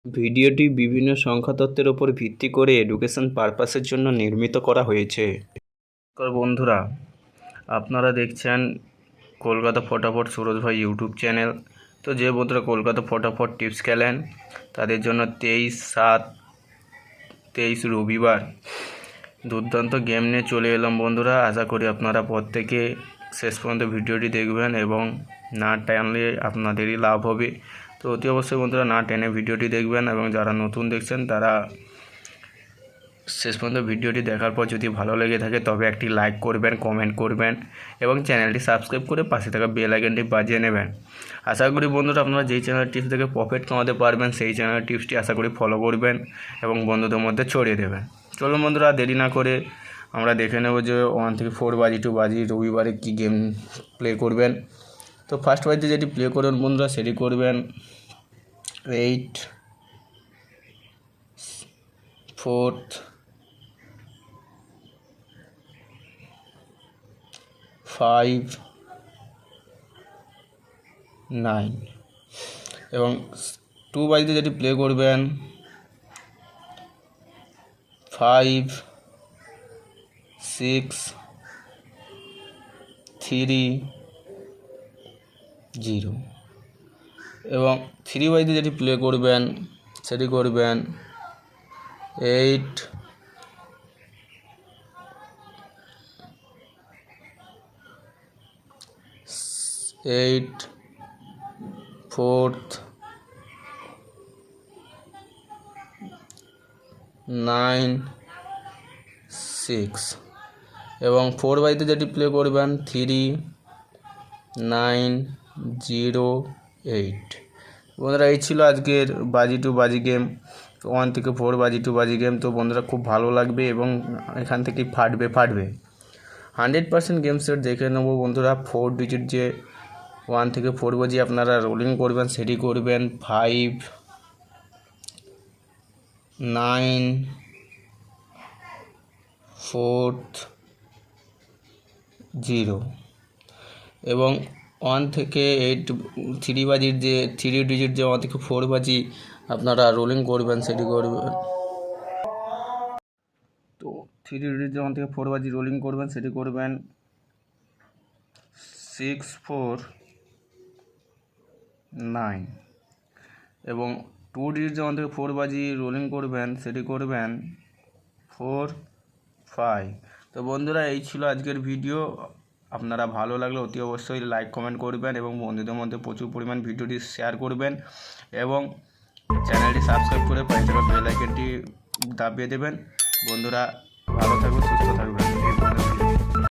ভিডিওটি বিভিন্ন সংখ্যা তত্ত্বের উপর ভিত্তি করে এডুকেশন পারপাসের জন্য নির্মিত করা হয়েছে। বন্ধুরা, আপনারা দেখছেন কলকাতা ফটাফট সুরজ ভাই ইউটিউব চ্যানেল। তো যে বন্ধুরা কলকাতা ফটাফট টিপস খেলেন তাদের জন্য 23/7/23 রবিবার দুর্দান্ত গেম নিয়ে চলে এলাম বন্ধুরা। আশা করি আপনারা প্রত্যেকে শেষ পর্যন্ত ভিডিওটি দেখবেন এবং না টানলে আপনাদেরই লাভ হবে। তো অতি অবশ্যই বন্ধুরা না টেনে ভিডিওটি দেখবেন এবং যারা নতুন দেখছেন তারা শেষ পর্যন্ত ভিডিওটি দেখার পর যদি ভালো লেগে থাকে তবে একটি লাইক করবেন, কমেন্ট করবেন এবং চ্যানেলটি সাবস্ক্রাইব করে পাশে থাকা বেল আইকনটি বাজিয়ে নেবেন। আশা করি বন্ধুরা আপনারা যেই চ্যানেল টিপস থেকে প্রফিট কামাতে পারবেন সেই চ্যানেল টিপসটি আশা করি ফলো করবেন এবং বন্ধুদের মধ্যে ছড়িয়ে দেবেন। চলুন বন্ধুরা দেরি না করে আমরা দেখে নেব যে 1 থেকে 4 বাজি 2 বাজি রবিবারে কী গেম প্লে করবেন। তো ফার্স্ট বাজিতে যেটি প্লে করবেন বন্ধুরা সেটি করবেন 8 4th 5 9 এবং 2 বাজিতে যেটি প্লে করবেন 5 6 3 0 এবং 3 বাজিতে যেটি প্লে করবেন সেটি করবেন 8 4th 9 6 এবং 4 বাজিতে যেটি প্লে করবেন 3 9 0 8। বন্ধুরা এই ছিল আজকের বাজি টু বাজি গেম, 1 থেকে 4 বাজি টু বাজি গেম। তো বন্ধুরা খুব ভালো লাগবে এবং এখান থেকে ফাটবে 100% গেম সেট দেখে নেব বন্ধুরা। 4 ডিজিট যে 1 থেকে 4 বাজি আপনারা রোলিং করবেন সেটি করবেন 5 9 4th 0 এবং 1 থেকে 8 3 বাজির যে 3 ডিজিট যে 1 থেকে 4 বাজি আপনারা রোলিং করবেন সেটি করবেন। তো 3 ডিজিট যে 1 থেকে 4 বাজি রোলিং করবেন সেটি করবেন 6 4 9 এবং 2 ডিজিট যে 1 থেকে 4 বাজি রোলিং করবেন সেটি করবেন 4 5। তো বন্ধুরা এই ছিল আজকের ভিডিও। আপনারা ভালো লাগলে অতি অবশ্যই লাইক কমেন্ট করবেন এবং বন্ধুদের মধ্যে প্রচুর পরিমাণ ভিডিওটি শেয়ার করবেন এবং চ্যানেলটি সাবস্ক্রাইব করে পাশে থাকা বেল আইকনটি দাবিয়ে দেবেন। বন্ধুরা ভালো থাকুন।